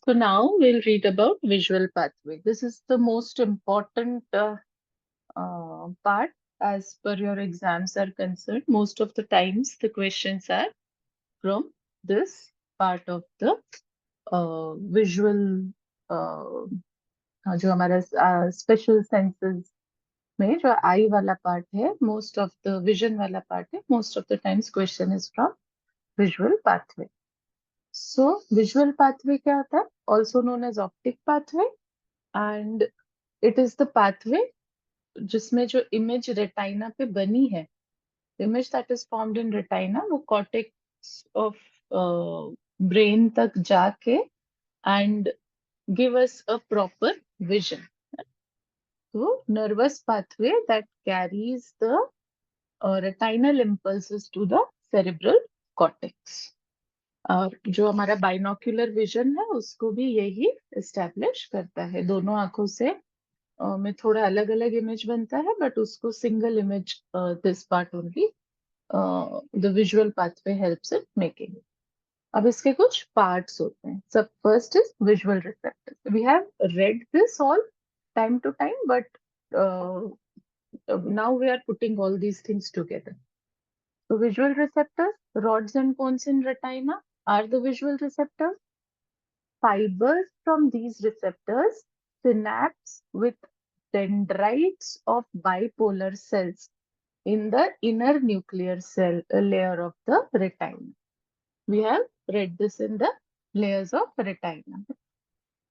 So now we'll read about visual pathway. This is the most important part as per your exams are concerned. Most of the times the questions are from this part of the visual जो हमारा special senses में जो आई वाला part है, most of the vision वाला part है, most of the times question is from visual pathway. So visual pathway क्या होता है? Also known as optic pathway, and it is the pathway जिसमें जो इमेज रेटाइना पे बनी है, image that is formed in retina, वो कॉर्टेक्स ऑफ ब्रेन तक जाके and give us a proper vision. तो nervous pathway that carries the retinal impulses to the cerebral cortex. और जो हमारा बाइनोक्यूलर विजन है उसको भी यही एस्टेब्लिश करता है. दोनों आंखों से में थोड़ा अलग अलग इमेज बनता है, बट उसको single image, this part only the visual pathway helps in making. अब इसके कुछ पार्ट्स होते हैं. सब first is visual receptors. We have read this all time to time, but now we are putting all these things together. So visual receptors, rods and cones in retina are the visual receptors. Fibers from these receptors synapse with dendrites of bipolar cells in the inner nuclear cell layer of the retina. We have read this in the layers of retina.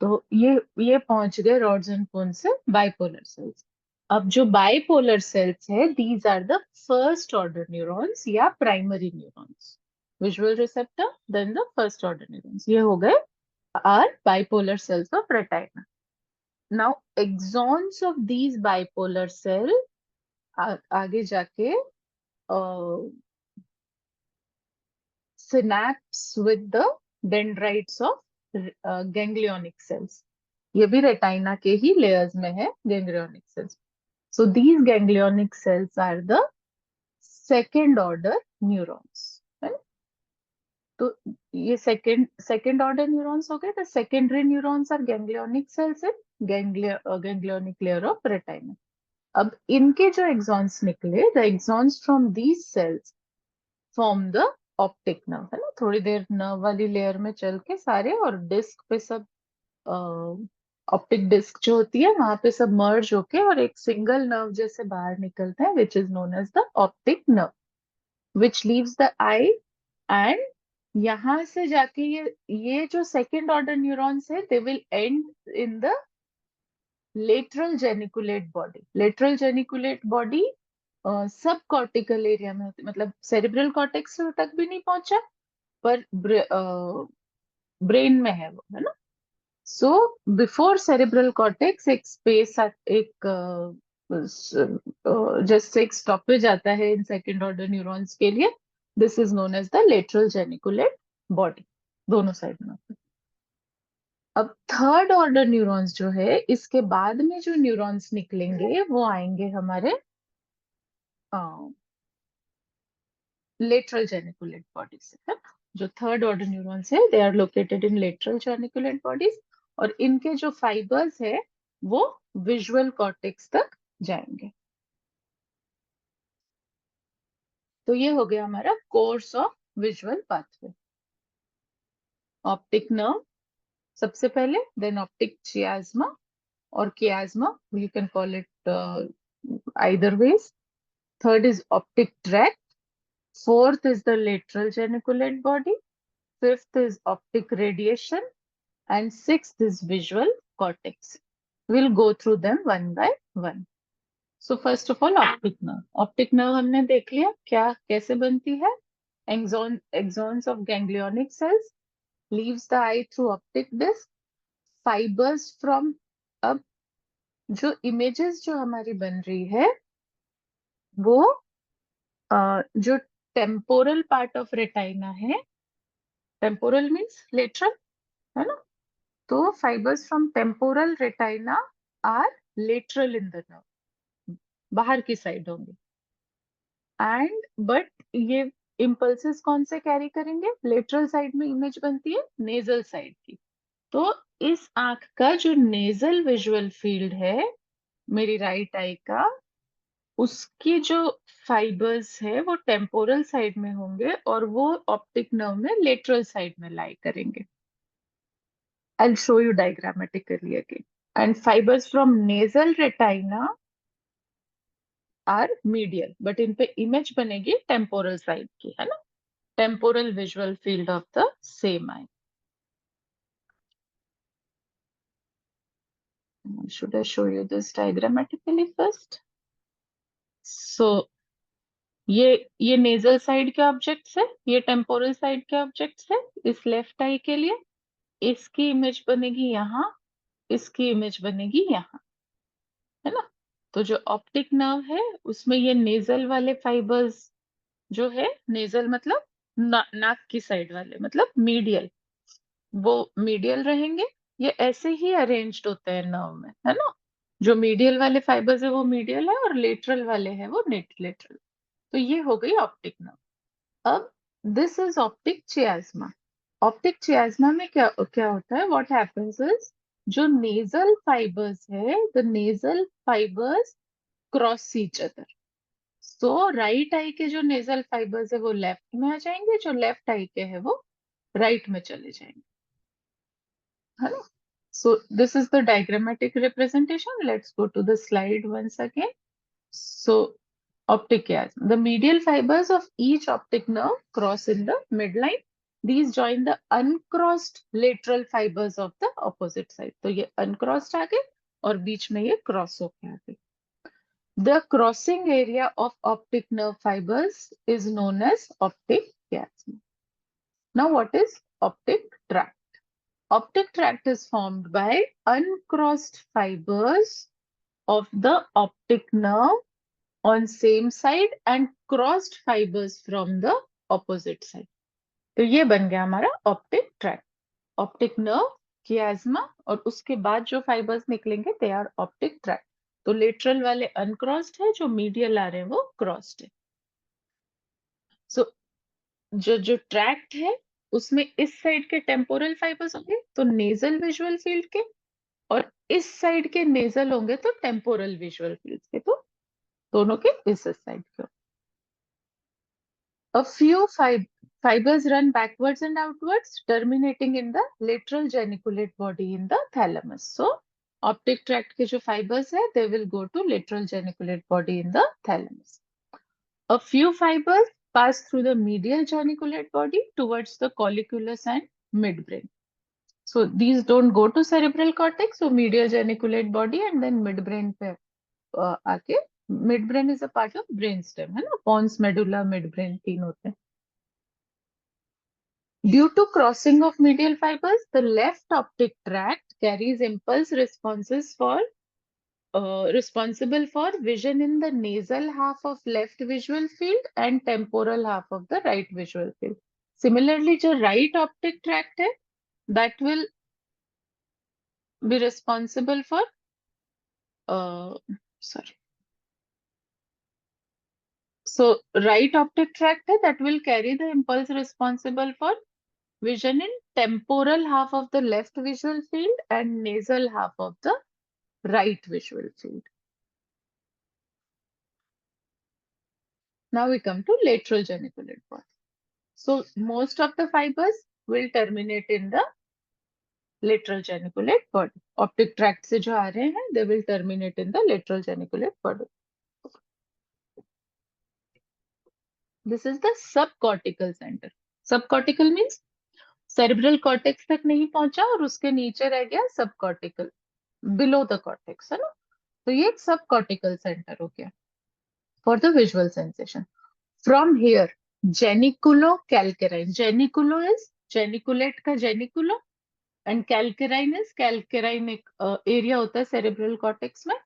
तो ये पहुंच गए rods and cones से bipolar cells. अब जो bipolar cells है, these are the first order neurons या primary neurons. Visual receptor, then the first order neurons. ये हो गए are bipolar cells of retina. Now axons of these bipolar cell आगे जाके synapse with the dendrites of ganglionic cells. ये भी retina के ही लेयर्स में है, ganglionic cells. So these ganglionic cells are the second order neurons. है ना? तो ये second order neurons हो गए. The secondary neurons are ganglionic cells in ganglionic layer of retina. अब इनके जो एक्सॉन्स निकले, the axons from these cells form the optic nerve. है ना? थोड़ी देर नर्व वाली लेयर में चल के सारे, और डिस्क पे सब ऑप्टिक डिस्क जो होती है वहां पे सब मर्ज होके और एक सिंगल नर्व जैसे बाहर निकलता है, which is known as the optic nerve, which leaves the eye. And यहां से जाके ये जो सेकेंड ऑर्डर न्यूरॉन्स है, they will end in the lateral geniculate body. Lateral geniculate body subcortical area में होती है, मतलब सेरिब्रल कॉर्टेक्स तक भी नहीं पहुंचा, पर ब्रेन में है वो, है ना. सो बिफोर सेरेब्रल कॉर्टेक्स एक स्पेस, एक जैसे एक स्टॉपेज आता है इन सेकेंड ऑर्डर न्यूरॉन्स के लिए. This is known as the lateral geniculate body. दोनों साइड में होता है. अब थर्ड ऑर्डर न्यूरॉन्स जो है, इसके बाद में जो न्यूरॉन्स निकलेंगे वो आएंगे हमारे लेटरल जेनिकुलेट बॉडी से, है ना. जो थर्ड ऑर्डर न्यूरॉन्स है, they are located in lateral geniculate bodies, और इनके जो फाइबर्स है वो विजुअल कॉर्टेक्स तक जाएंगे. तो ये हो गया हमारा course of visual pathway. Optic nerve सबसे पहले, देन ऑप्टिक चियाज्मा और chiasma, you can call it either ways. Third is optic tract. Fourth is the lateral geniculate body. Fifth is optic radiation. And sixth is visual cortex. We'll go through them one by one. So first of all, optic nerve. Optic nerve हमने देख लिया क्या कैसे बनती है. Axons of ganglionic cells leaves the eye through optic disc. Fibers from, अब जो images जो हमारी बन रही है वो जो टेम्पोरल पार्ट ऑफ रेटाइना है, टेम्पोरल मीन्स लेटरल, है ना. तो fibers from temporal retina are lateral in the nerve, बाहर की साइड होंगे. एंड बट ये इम्पल्सेस कौन से कैरी करेंगे? लेटरल साइड में इमेज बनती है नेजल साइड की, तो इस आंख का जो नेजल विजुअल फील्ड है मेरी राइट आई का, उसकी जो फाइबर्स है वो टेम्पोरल साइड में होंगे और वो ऑप्टिक नर्व में लेटरल साइड में लाई करेंगे. I'll show you diagrammatically again. And fibers from nasal retina are medial, but इन पे इमेज बनेगी टेम्पोरल साइड की, है ना. Temporal visual field of the same I. Should I show you this diagrammatically first? So ये nasal side के objects है, ये temporal side के ऑब्जेक्ट्स है इस लेफ्ट आई के लिए. इसकी इमेज बनेगी यहाँ, इसकी इमेज बनेगी यहाँ, है ना. तो जो ऑप्टिक नर्व है उसमें ये नेजल वाले फाइबर्स जो है, नेजल मतलब नाक की साइड वाले, मतलब मीडियल, वो मीडियल रहेंगे. ये ऐसे ही अरेंज्ड होते हैं नर्व में, है ना. जो मीडियल वाले फाइबर्स है वो मीडियल है और लेटरल वाले हैं वो नेट लेटरल. तो ये हो गई ऑप्टिक नर्व. अब दिस इज ऑप्टिक चियाज्मा. ऑप्टिक चियाज्मा में क्या क्या होता है, व्हाट हैपेंस इज, जो नेजल फाइबर्स है, the nasal fibres cross each other. So right I के जो नेजल फाइबर्स है वो लेफ्ट में आ जाएंगे, जो लेफ्ट आई के है वो राइट में चले जाएंगे, है ना. So this is the diagrammatic representation. Let's go to the slide once again. So optic chiasm. The medial fibers of each optic nerve cross in the midline. These join the uncrossed lateral fibers of the opposite side. तो ये uncrossed आ गए और बीच में ये cross होके आ गए. The crossing area of optic nerve fibers is known as optic chiasm. Now, what is optic tract? Optic tract is formed by uncrossed fibers of the optic nerve on same side and crossed fibers from the opposite side. तो ये बन गया हमारा optic tract. Optic nerve, कियाज्मा और उसके बाद जो fibres निकलेंगे दे आर ऑप्टिक ट्रैक्ट. तो लेटरल वाले अनक्रॉस्ड है, जो मीडियल आ रहे हैं वो क्रॉस्ड है. सो जो जो ट्रैक्ट है उसमें इस साइड के टेम्पोरल फाइबर्स होंगे तो नेजल विजुअल फील्ड के, और इस साइड के नेजल होंगे तो टेम्पोरल विजुअल फील्ड के. तो दोनों के इस साइड के. A few fibers run backwards and outwards, terminating in the lateral geniculate body in the thalamus. So, optic tract के जो fibers है, they will go to lateral geniculate body in the thalamus. A few fibers pass through the medial geniculate body towards the colliculus and midbrain. So, these don't go to cerebral cortex, so medial geniculate body and then midbrain पे आके. Midbrain is a part of brainstem, है ना. Pons, medulla, midbrain तीन होते हैं. Due to crossing of medial fibers, the left optic tract carries impulse responses responsible for vision in the nasal half of left visual field and temporal half of the right visual field. Similarly, जो right optic tract है, that will be responsible for sorry. So right optic tract है, that will carry the impulse responsible for vision in temporal half of the left visual field and nasal half of the right visual field. Now we come to lateral geniculate body. So most of the fibers will terminate in the lateral geniculate body. Optic tract से जो आ रहे हैं, they will terminate in the lateral geniculate body. This is the subcortical center. Subcortical means cerebral cortex तक नहीं पहुंचा और उसके नीचे रह गया subcortical, below the cortex, है ना. तो ये एक subcortical center हो गया for the visual sensation. From here, geniculocalcarine. Geniculo is geniculate का geniculo and calcarine is calcarine. एक एरिया होता है cerebral cortex में.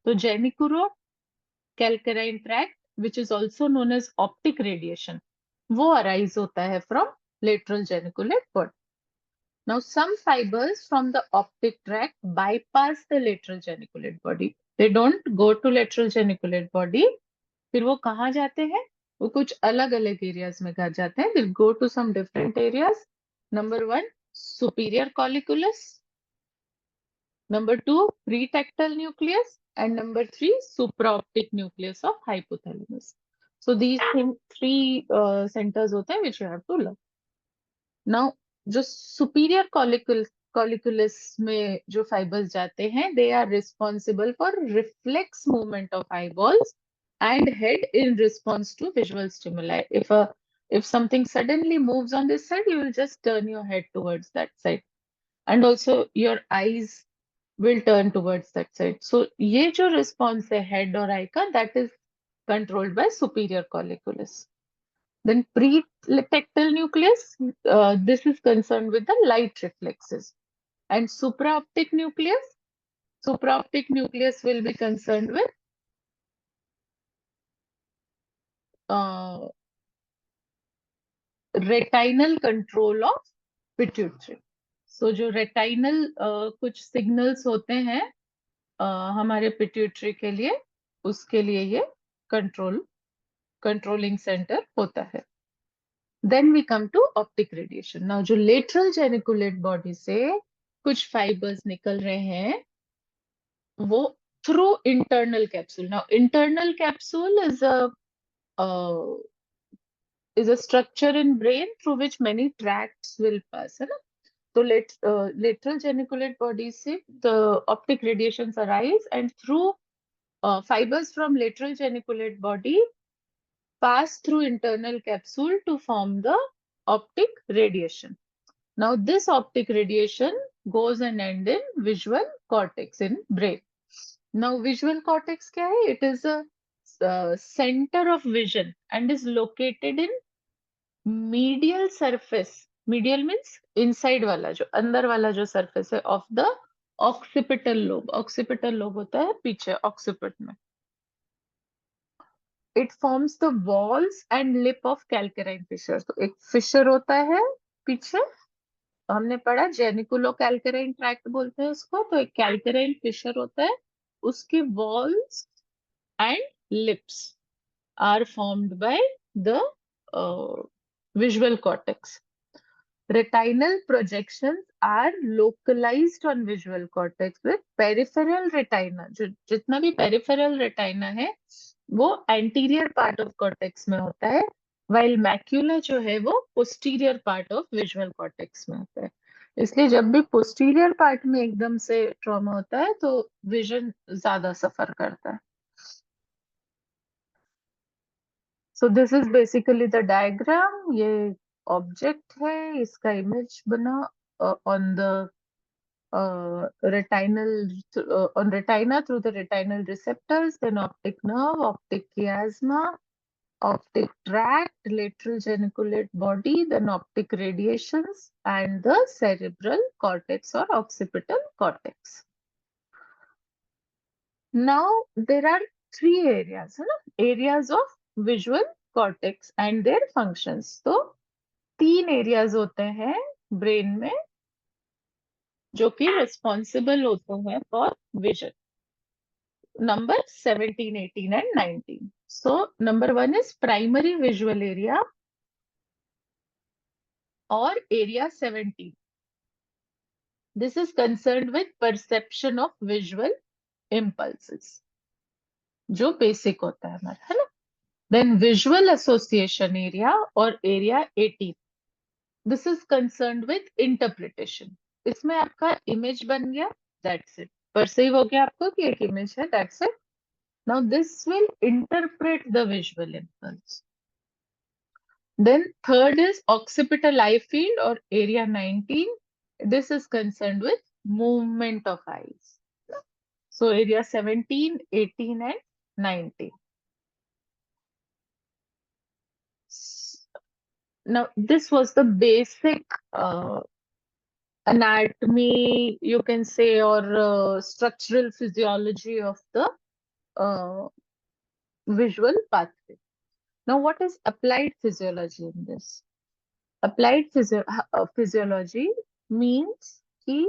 तो geniculocalcarine tract, which is also known as optic radiation, वो arise होता है from lateral geniculate body. Now, some fibers from the optic tract bypass the lateral geniculate body. They don't go to lateral geniculate body. फिर वो कहाँ जाते हैं, वो कुछ अलग अलग एरियाज में कहा जाते हैं. They'll go to some different areas. Number one, superior colliculus. Number 2, pretectal nucleus, and number 3, supraoptic nucleus of hypothalamus. So these three centers होते हैं which you have to learn. Now, जो superior colliculus में जो fibers जाते हैं, they are responsible for reflex movement of eyeballs and head in response to visual stimuli. If something suddenly moves on this side, you will just turn your head towards that side, and also your eyes will turn towards that side. So ये जो response है head और eye का, that is controlled by superior colliculus. Then pretectal nucleus, this is concerned with the light reflexes. And supraoptic nucleus will be concerned with retinal control of pituitary. So जो retinal कुछ signals होते हैं हमारे pituitary के लिए, उसके लिए ये कंट्रोलिंग सेंटर होता है. Then we come to optic radiation. Now जो लेटरल जेनिकुलेट बॉडी से कुछ फाइबर्स निकल रहे हैं वो through internal capsule. Now internal capsule is a structure in brain through which many tracts will pass, है ना. तो lateral geniculate body से the optic radiations arise, and through fibers from lateral geniculate body pass through internal capsule to form the optic radiation. Now this optic radiation goes and end in visual cortex in brain. Now visual cortex क्या है? It is a center of vision and is located in medial surface. Medial means inside वाला, जो अंदर वाला जो surface है of the occipital lobe. Occipital lobe होता है पीछे occiput में. It forms the walls and lip of calcarine fissure. तो एक fissure होता है पीछे, हमने पढ़ा जेनिकुलो कैल्कराइन ट्रैक्ट बोलते हैं उसको. तो एक कैल्कराइन फिशर होता है, उसकी walls and lips are formed by the visual cortex. Retinal projections are localized on visual cortex with peripheral retina. जो जितना भी peripheral retina है वो anterior part of cortex में होता है, while macula जो है वो posterior part of visual cortex में होता है. इसलिए जब भी posterior part में एकदम से trauma होता है तो vision ज्यादा suffer करता है. So this is basically the diagram. ये object है, इसका image बना on the retinal on retina through the retinal receptors, then optic nerve, optic chiasma, optic tract, lateral geniculate body, then optic radiations, and the cerebral cortex or occipital cortex. Now there are three areas, है ना? Areas of visual cortex and their functions. तो तीन areas होते हैं brain में जो कि responsible होते हैं for vision. Number 17, 18 and 19. So number 1 is primary visual area or area 17. This is concerned with perception of visual impulses, जो basic होता है हमारा, है ना. Then visual association area or area 18. This is concerned with interpretation. इसमें आपका image बन गया, that's it. perceive हो गया आपको कि एक image है, that's it. Now this will interpret the visual impulse. Then third is occipital eye field or area 19. This is concerned with movement of eyes. So area 17, 18 and 19. Now this was the basic anatomy, you can say, or structural physiology of the visual pathway. Now what is applied physiology in this? Applied physiology means कि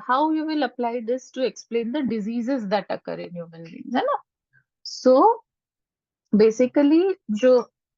how you will apply this to explain the diseases that occur in human beings, है ना. So basically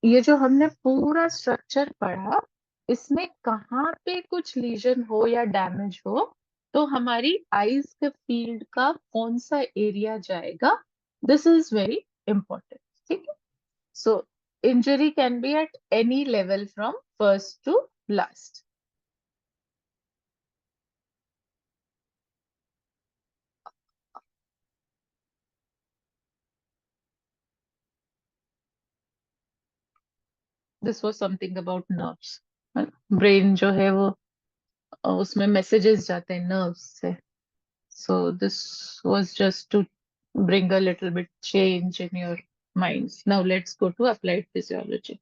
ये जो हमने पूरा structure पढ़ा, इसमें कहाँ पे कुछ लीजन हो या डैमेज हो तो हमारी आईज के फील्ड का कौन सा एरिया जाएगा, दिस इज वेरी इंपॉर्टेंट. ठीक है. So injury can be at any level from first to last. This was something about nerves. Brain जो है वो उसमें मैसेजेस जाते हैं नर्व्स से. So this was just to bring a little bit change in your minds. Now let's go to applied physiology.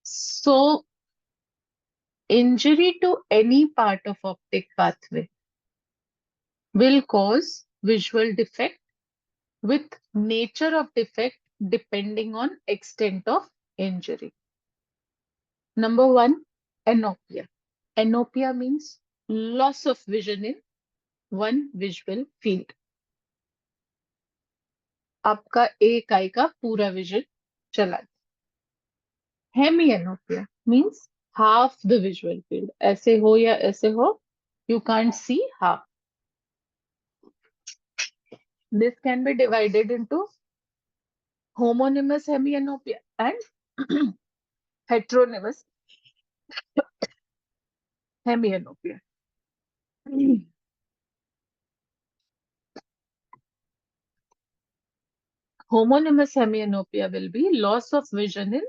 So injury to any part of optic pathway will cause visual defect with nature of defect depending on extent of injury. Number one, anopia. Anopia means loss of vision in one visual field. आपका एक आई का पूरा vision चला. Hemianopia means half the visual field. ऐसे हो या ऐसे हो, you can't see half. This can be divided into homonymous hemianopia and heteronymous hemianopia. Homonymous hemianopia will be loss of vision in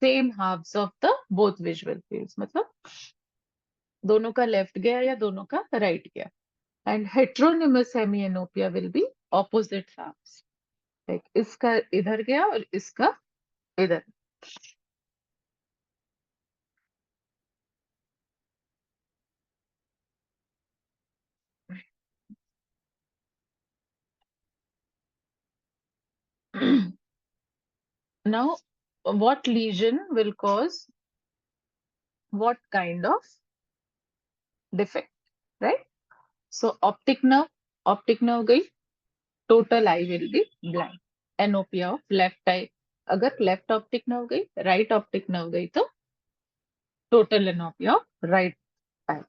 same halves of the both visual fields. मतलब दोनों का left गया या दोनों का राइट गया. And heteronymous hemianopia will be opposite halves. Like इसका इधर गया और इसका इधर. Now, what lesion will cause what kind of defect, right? So, optic nerve गई, total eye will be blind. Anopia of left eye. अगर left optic nerve गई, right optic nerve गई तो total anopia of right eye.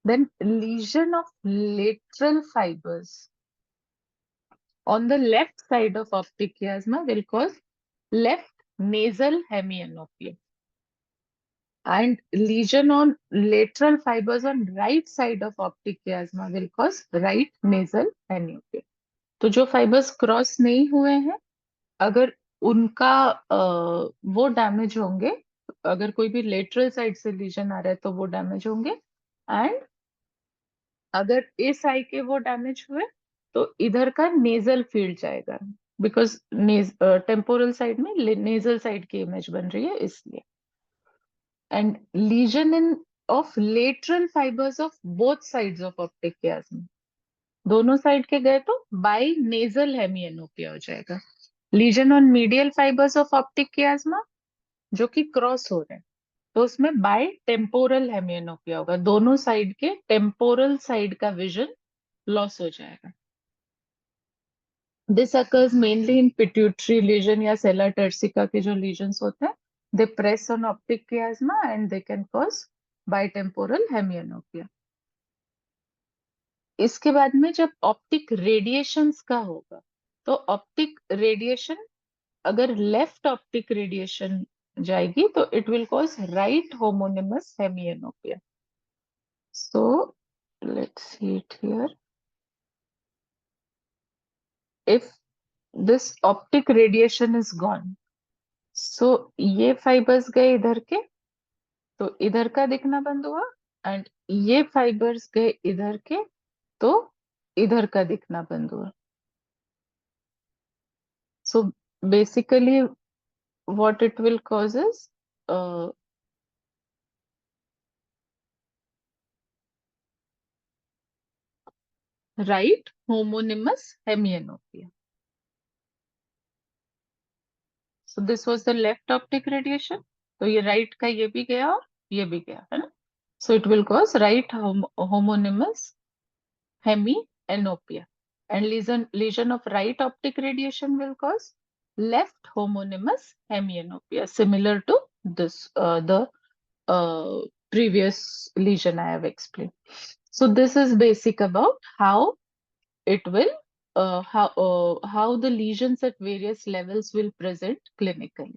Then lesion of lateral fibers on the left side of optic chiasma will cause left nasal hemianopia. And lesion on lateral fibers on right side of optic chiasma will cause right nasal hemianopia. तो जो fibres cross नहीं हुए हैं, अगर उनका वो damage होंगे, अगर कोई भी लेटरल साइड से लीजन आ रहा है तो वो डैमेज होंगे. एंड अगर इस आई के वो डैमेज हुए तो इधर का नेजल फील्ड जाएगा, बिकॉज टेम्पोरल साइड में नेजल साइड की इमेज बन रही है इसलिए. And lesion in of lateral fibers of both sides of optic chiasm. दोनों साइड के गए तो बाई नेजल हेमिएनोपिया हो जाएगा. Lesion on medial fibres of optic chiasma जो कि क्रॉस हो रहे हैं तो उसमें बाय टेम्पोरल हेमिएनोपिया होगा. दोनों साइड के टेम्पोरल साइड का विजन लॉस हो जाएगा. This occurs mainly in pituitary lesion या सेला टर्सिका के जो lesions होते हैं. They press on optic chiasma and they can cause bitemporal hemianopia. इसके बाद में जब ऑप्टिक रेडिएशंस का होगा तो ऑप्टिक रेडिएशन अगर लेफ्ट ऑप्टिक रेडिएशन जाएगी तो it will cause right homonymous hemianopia. So let's see it here. If this optic radiation is gone, so ये फाइबर्स गए इधर के तो इधर का दिखना बंद हुआ. एंड ये फाइबर्स गए इधर के तो इधर का दिखना बंद हुआ. So basically what it will cause is right homonymous hemianopia. So this was the left optic radiation. तो ये right का ये भी गया और ये भी गया है ना. So it will cause right homonymous hemianopia. And lesion of right optic radiation will cause left homonymous hemianopia, similar to this the previous lesion I have explained. So this is basic about how it will how the lesions at various levels will present clinically.